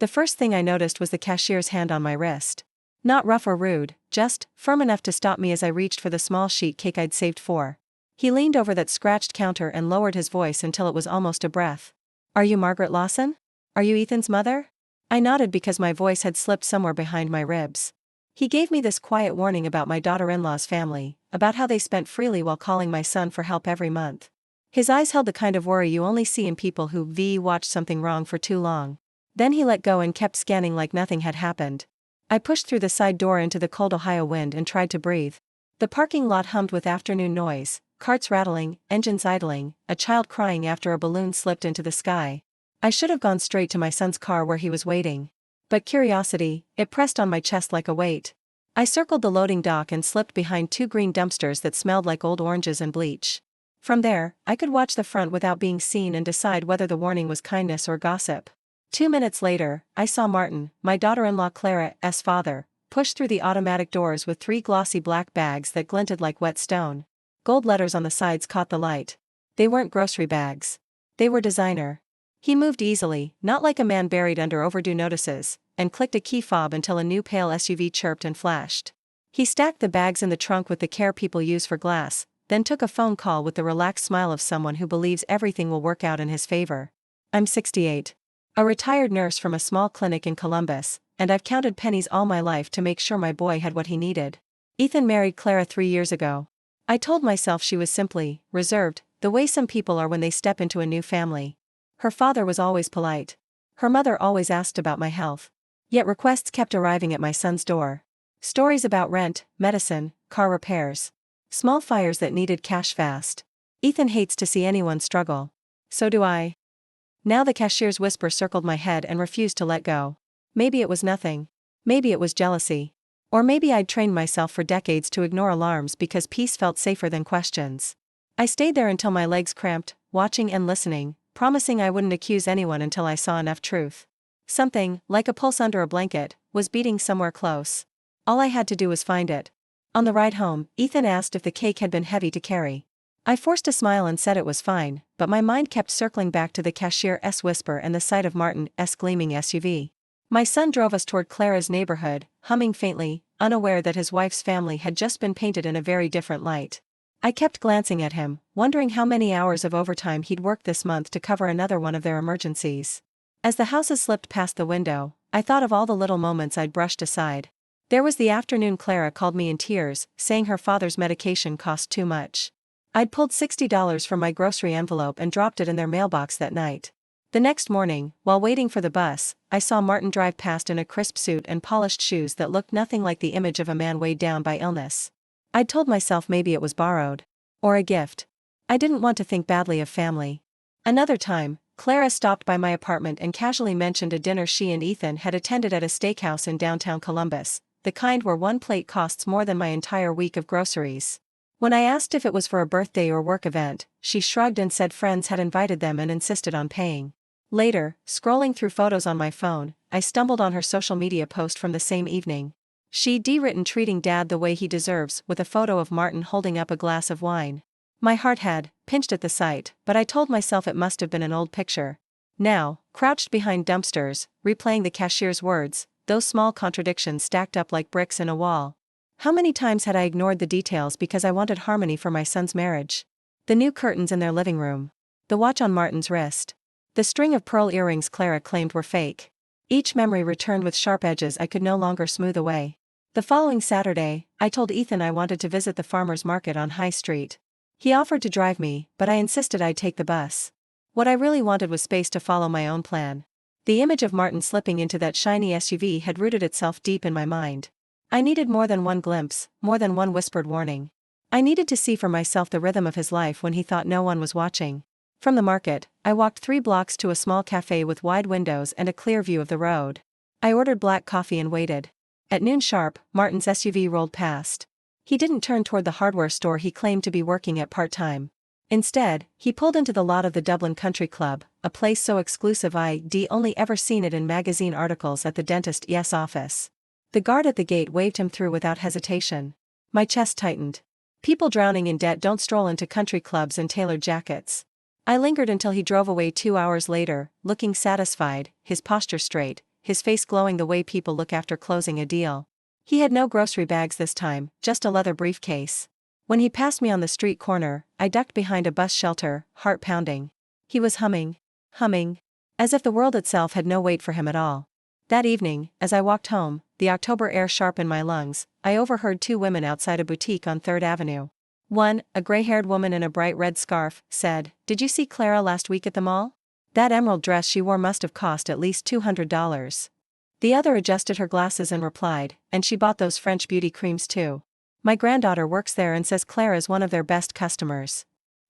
The first thing I noticed was the cashier's hand on my wrist. Not rough or rude, just firm enough to stop me as I reached for the small sheet cake I'd saved for. He leaned over that scratched counter and lowered his voice until it was almost a breath. "Are you Margaret Lawson? Are you Ethan's mother?" I nodded because my voice had slipped somewhere behind my ribs. He gave me this quiet warning about my daughter-in-law's family, about how they spent freely while calling my son for help every month. His eyes held the kind of worry you only see in people who watched something wrong for too long. Then he let go and kept scanning like nothing had happened. I pushed through the side door into the cold Ohio wind and tried to breathe. The parking lot hummed with afternoon noise, carts rattling, engines idling, a child crying after a balloon slipped into the sky. I should have gone straight to my son's car where he was waiting. But curiosity, it pressed on my chest like a weight. I circled the loading dock and slipped behind two green dumpsters that smelled like old oranges and bleach. From there, I could watch the front without being seen and decide whether the warning was kindness or gossip. 2 minutes later, I saw Martin, my daughter-in-law Clara's father, push through the automatic doors with 3 glossy black bags that glinted like wet stone. Gold letters on the sides caught the light. They weren't grocery bags. They were designer. He moved easily, not like a man buried under overdue notices, and clicked a key fob until a new pale SUV chirped and flashed. He stacked the bags in the trunk with the care people use for glass, then took a phone call with the relaxed smile of someone who believes everything will work out in his favor. "I'm 68. A retired nurse from a small clinic in Columbus, and I've counted pennies all my life to make sure my boy had what he needed. Ethan married Clara 3 years ago." I told myself she was simply reserved, the way some people are when they step into a new family. Her father was always polite. Her mother always asked about my health. Yet requests kept arriving at my son's door. Stories about rent, medicine, car repairs. Small fires that needed cash fast. Ethan hates to see anyone struggle. So do I. Now the cashier's whisper circled my head and refused to let go. Maybe it was nothing. Maybe it was jealousy. Or maybe I'd trained myself for decades to ignore alarms because peace felt safer than questions. I stayed there until my legs cramped, watching and listening, promising I wouldn't accuse anyone until I saw enough truth. Something, like a pulse under a blanket, was beating somewhere close. All I had to do was find it. On the ride home, Ethan asked if the cake had been heavy to carry. I forced a smile and said it was fine, but my mind kept circling back to the cashier's whisper and the sight of Martin's gleaming SUV. My son drove us toward Clara's neighborhood, humming faintly, unaware that his wife's family had just been painted in a very different light. I kept glancing at him, wondering how many hours of overtime he'd worked this month to cover another one of their emergencies. As the houses slipped past the window, I thought of all the little moments I'd brushed aside. There was the afternoon Clara called me in tears, saying her father's medication cost too much. I'd pulled $60 from my grocery envelope and dropped it in their mailbox that night. The next morning, while waiting for the bus, I saw Martin drive past in a crisp suit and polished shoes that looked nothing like the image of a man weighed down by illness. I'd told myself maybe it was borrowed. Or a gift. I didn't want to think badly of family. Another time, Clara stopped by my apartment and casually mentioned a dinner she and Ethan had attended at a steakhouse in downtown Columbus, the kind where one plate costs more than my entire week of groceries. When I asked if it was for a birthday or work event, she shrugged and said friends had invited them and insisted on paying. Later, scrolling through photos on my phone, I stumbled on her social media post from the same evening. She'd written treating Dad the way he deserves with a photo of Martin holding up a glass of wine. My heart had pinched at the sight, but I told myself it must have been an old picture. Now, crouched behind dumpsters, replaying the cashier's words, those small contradictions stacked up like bricks in a wall. How many times had I ignored the details because I wanted harmony for my son's marriage? The new curtains in their living room. The watch on Martin's wrist. The string of pearl earrings Clara claimed were fake. Each memory returned with sharp edges I could no longer smooth away. The following Saturday, I told Ethan I wanted to visit the farmer's market on High Street. He offered to drive me, but I insisted I'd take the bus. What I really wanted was space to follow my own plan. The image of Martin slipping into that shiny SUV had rooted itself deep in my mind. I needed more than one glimpse, more than one whispered warning. I needed to see for myself the rhythm of his life when he thought no one was watching. From the market, I walked 3 blocks to a small cafe with wide windows and a clear view of the road. I ordered black coffee and waited. At noon sharp, Martin's SUV rolled past. He didn't turn toward the hardware store he claimed to be working at part-time. Instead, he pulled into the lot of the Dublin Country Club, a place so exclusive I'd only ever seen it in magazine articles at the dentist's office. The guard at the gate waved him through without hesitation. My chest tightened. People drowning in debt don't stroll into country clubs in tailored jackets. I lingered until he drove away 2 hours later, looking satisfied, his posture straight, his face glowing the way people look after closing a deal. He had no grocery bags this time, just a leather briefcase. When he passed me on the street corner, I ducked behind a bus shelter, heart pounding. He was humming, as if the world itself had no weight for him at all. That evening, as I walked home, the October air sharp in my lungs, I overheard two women outside a boutique on 3rd Avenue. One, a gray-haired woman in a bright red scarf, said, "Did you see Clara last week at the mall? That emerald dress she wore must have cost at least $200. The other adjusted her glasses and replied, "And she bought those French beauty creams too. My granddaughter works there and says Claire is one of their best customers."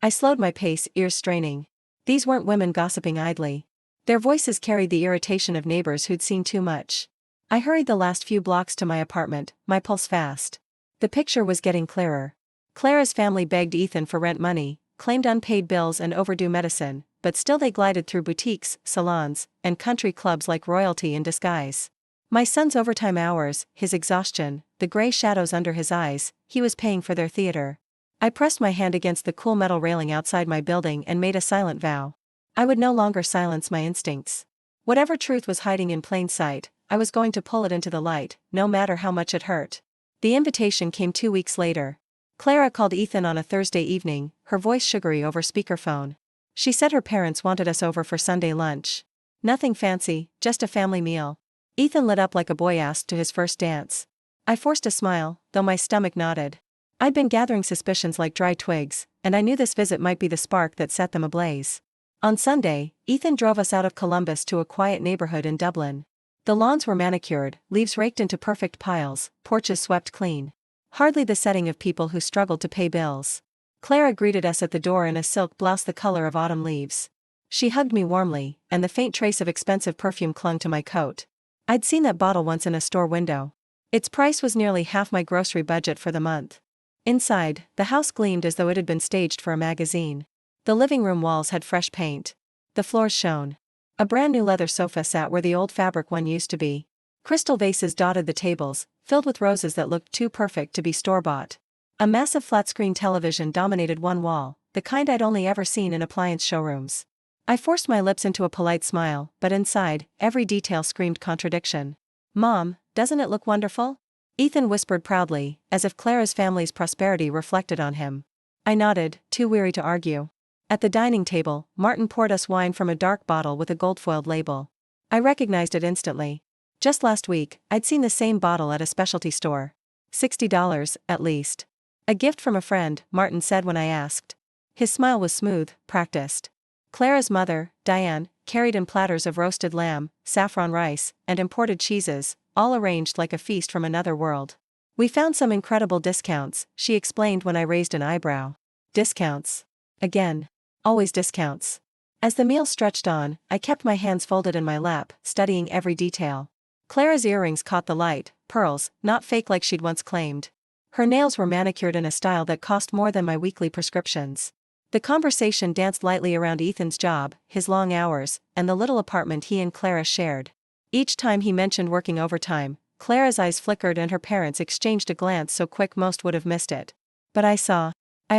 I slowed my pace, ears straining. These weren't women gossiping idly. Their voices carried the irritation of neighbors who'd seen too much. I hurried the last few blocks to my apartment, my pulse fast. The picture was getting clearer. Clara's family begged Ethan for rent money, claimed unpaid bills and overdue medicine, but still they glided through boutiques, salons, and country clubs like royalty in disguise. My son's overtime hours, his exhaustion, the gray shadows under his eyes, he was paying for their theater. I pressed my hand against the cool metal railing outside my building and made a silent vow. I would no longer silence my instincts. Whatever truth was hiding in plain sight, I was going to pull it into the light, no matter how much it hurt. The invitation came 2 weeks later. Clara called Ethan on a Thursday evening, her voice sugary over speakerphone. She said her parents wanted us over for Sunday lunch. Nothing fancy, just a family meal. Ethan lit up like a boy asked to his first dance. I forced a smile, though my stomach nodded. I'd been gathering suspicions like dry twigs, and I knew this visit might be the spark that set them ablaze. On Sunday, Ethan drove us out of Columbus to a quiet neighborhood in Dublin. The lawns were manicured, leaves raked into perfect piles, porches swept clean. Hardly the setting of people who struggled to pay bills. Clara greeted us at the door in a silk blouse the color of autumn leaves. She hugged me warmly, and the faint trace of expensive perfume clung to my coat. I'd seen that bottle once in a store window. Its price was nearly half my grocery budget for the month. Inside, the house gleamed as though it had been staged for a magazine. The living room walls had fresh paint. The floors shone. A brand new leather sofa sat where the old fabric one used to be. Crystal vases dotted the tables, filled with roses that looked too perfect to be store-bought. A massive flat-screen television dominated one wall, the kind I'd only ever seen in appliance showrooms. I forced my lips into a polite smile, but inside, every detail screamed contradiction. "Mom, doesn't it look wonderful?" Ethan whispered proudly, as if Clara's family's prosperity reflected on him. I nodded, too weary to argue. At the dining table, Martin poured us wine from a dark bottle with a gold-foiled label. I recognized it instantly. Just last week, I'd seen the same bottle at a specialty store. $60, at least. "A gift from a friend," Martin said when I asked. His smile was smooth, practiced. Clara's mother, Diane, carried in platters of roasted lamb, saffron rice, and imported cheeses, all arranged like a feast from another world. "We found some incredible discounts," she explained when I raised an eyebrow. Discounts. Again. Always discounts. As the meal stretched on, I kept my hands folded in my lap, studying every detail. Clara's earrings caught the light, pearls, not fake like she'd once claimed. Her nails were manicured in a style that cost more than my weekly prescriptions. The conversation danced lightly around Ethan's job, his long hours, and the little apartment he and Clara shared. Each time he mentioned working overtime, Clara's eyes flickered and her parents exchanged a glance so quick most would have missed it. But I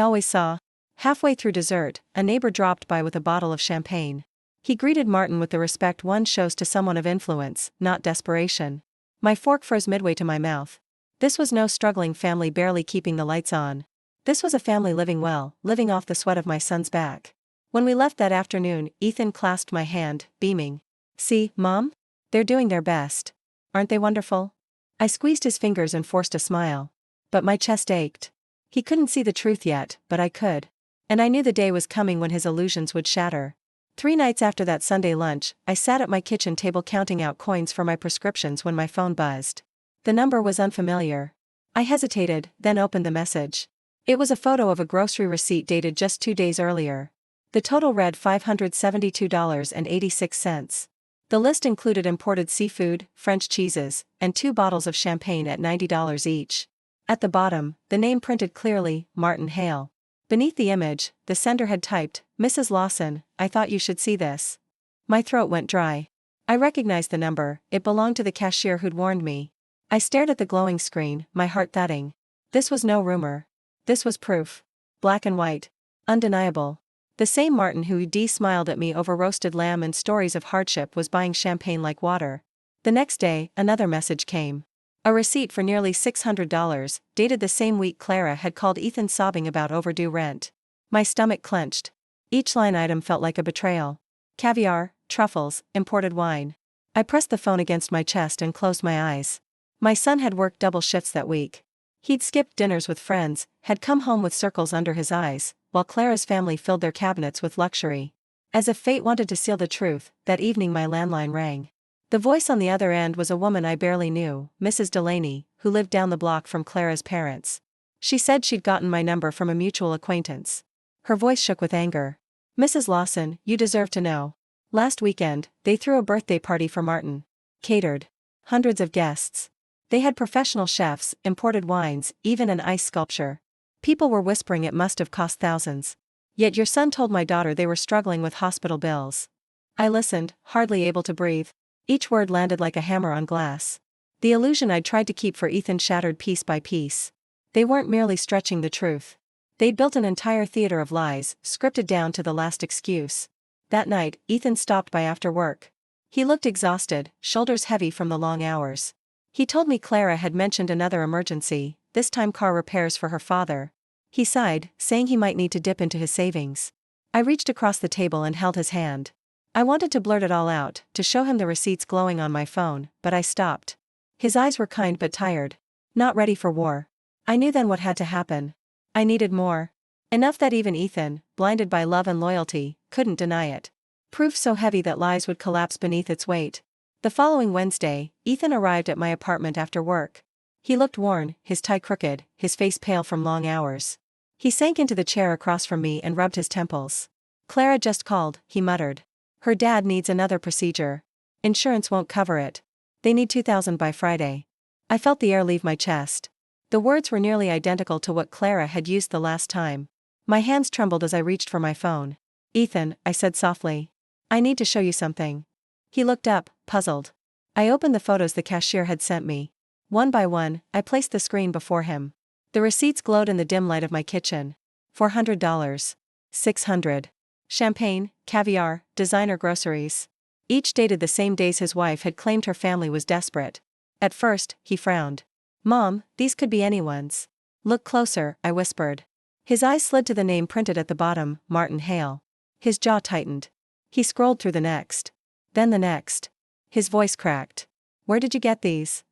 always saw. Halfway through dessert, a neighbor dropped by with a bottle of champagne. He greeted Martin with the respect one shows to someone of influence, not desperation. My fork froze midway to my mouth. This was no struggling family barely keeping the lights on. This was a family living well, living off the sweat of my son's back. When we left that afternoon, Ethan clasped my hand, beaming. "See, Mom? They're doing their best. Aren't they wonderful?" I squeezed his fingers and forced a smile. But my chest ached. He couldn't see the truth yet, but I could. And I knew the day was coming when his illusions would shatter. 3 nights after that Sunday lunch, I sat at my kitchen table counting out coins for my prescriptions when my phone buzzed. The number was unfamiliar. I hesitated, then opened the message. It was a photo of a grocery receipt dated just 2 days earlier. The total read $572.86. The list included imported seafood, French cheeses, and 2 bottles of champagne at $90 each. At the bottom, the name printed clearly, Martin Hale. Beneath the image, the sender had typed, "Mrs. Lawson, I thought you should see this." My throat went dry. I recognized the number, it belonged to the cashier who'd warned me. I stared at the glowing screen, my heart thudding. This was no rumor. This was proof. Black and white. Undeniable. The same Martin who smiled at me over roasted lamb and stories of hardship was buying champagne like water. The next day, another message came. A receipt for nearly $600, dated the same week Clara had called Ethan sobbing about overdue rent. My stomach clenched. Each line item felt like a betrayal. Caviar, truffles, imported wine. I pressed the phone against my chest and closed my eyes. My son had worked double shifts that week. He'd skipped dinners with friends, had come home with circles under his eyes, while Clara's family filled their cabinets with luxury. As if fate wanted to seal the truth, that evening my landline rang. The voice on the other end was a woman I barely knew, Mrs. Delaney, who lived down the block from Clara's parents. She said she'd gotten my number from a mutual acquaintance. Her voice shook with anger. "Mrs. Lawson, you deserve to know. Last weekend, they threw a birthday party for Martin. Catered. Hundreds of guests. They had professional chefs, imported wines, even an ice sculpture. People were whispering it must have cost thousands. Yet your son told my daughter they were struggling with hospital bills." I listened, hardly able to breathe. Each word landed like a hammer on glass. The illusion I'd tried to keep for Ethan shattered piece by piece. They weren't merely stretching the truth. They'd built an entire theater of lies, scripted down to the last excuse. That night, Ethan stopped by after work. He looked exhausted, shoulders heavy from the long hours. He told me Clara had mentioned another emergency, this time car repairs for her father. He sighed, saying he might need to dip into his savings. I reached across the table and held his hand. I wanted to blurt it all out, to show him the receipts glowing on my phone, but I stopped. His eyes were kind but tired. Not ready for war. I knew then what had to happen. I needed more. Enough that even Ethan, blinded by love and loyalty, couldn't deny it. Proof so heavy that lies would collapse beneath its weight. The following Wednesday, Ethan arrived at my apartment after work. He looked worn, his tie crooked, his face pale from long hours. He sank into the chair across from me and rubbed his temples. "Clara just called," he muttered. "Her dad needs another procedure. Insurance won't cover it. They need $2,000 by Friday." I felt the air leave my chest. The words were nearly identical to what Clara had used the last time. My hands trembled as I reached for my phone. "Ethan," I said softly. "I need to show you something." He looked up, puzzled. I opened the photos the cashier had sent me. One by one, I placed the screen before him. The receipts glowed in the dim light of my kitchen. $400. $600. Champagne, caviar, designer groceries. Each dated the same days his wife had claimed her family was desperate. At first, he frowned. "Mom, these could be anyone's." "Look closer," I whispered. His eyes slid to the name printed at the bottom, Martin Hale. His jaw tightened. He scrolled through the next. Then the next. His voice cracked. "Where did you get these?"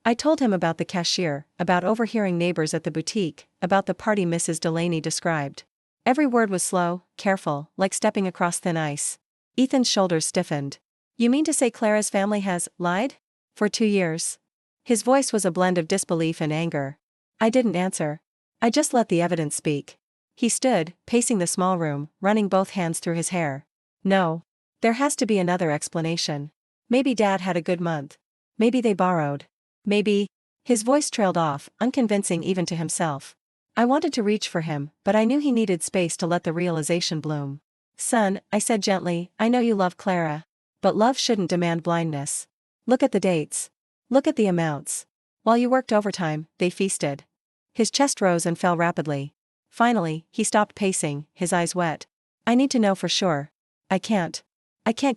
I told him about the cashier, about overhearing neighbors at the boutique, about the party Mrs. Delaney described. Every word was slow, careful, like stepping across thin ice. Ethan's shoulders stiffened. "You mean to say Clara's family has lied? For 2 years?" His voice was a blend of disbelief and anger. I didn't answer. I just let the evidence speak. He stood, pacing the small room, running both hands through his hair. "No. There has to be another explanation. Maybe Dad had a good month. Maybe they borrowed. Maybe..." His voice trailed off, unconvincing even to himself. I wanted to reach for him, but I knew he needed space to let the realization bloom. "Son," I said gently, "I know you love Clara. But love shouldn't demand blindness. Look at the dates. Look at the amounts. While you worked overtime, they feasted." His chest rose and fell rapidly. Finally, he stopped pacing, his eyes wet. "I need to know for sure. I can't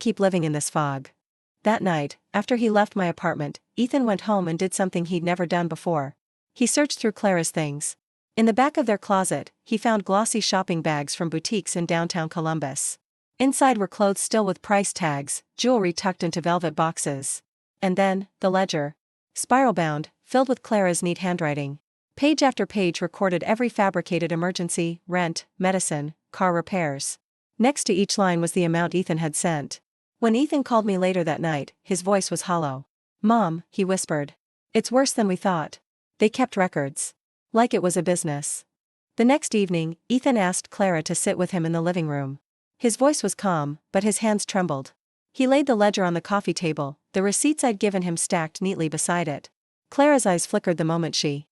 keep living in this fog." That night, after he left my apartment, Ethan went home and did something he'd never done before. He searched through Clara's things. In the back of their closet, he found glossy shopping bags from boutiques in downtown Columbus. Inside were clothes still with price tags, jewelry tucked into velvet boxes. And then, the ledger. Spiral-bound, filled with Clara's neat handwriting. Page after page recorded every fabricated emergency, rent, medicine, car repairs. Next to each line was the amount Ethan had sent. When Ethan called me later that night, his voice was hollow. "Mom," he whispered. "It's worse than we thought. They kept records. Like it was a business." The next evening, Ethan asked Clara to sit with him in the living room. His voice was calm, but his hands trembled. He laid the ledger on the coffee table, the receipts I'd given him stacked neatly beside it. Clara's eyes flickered the moment she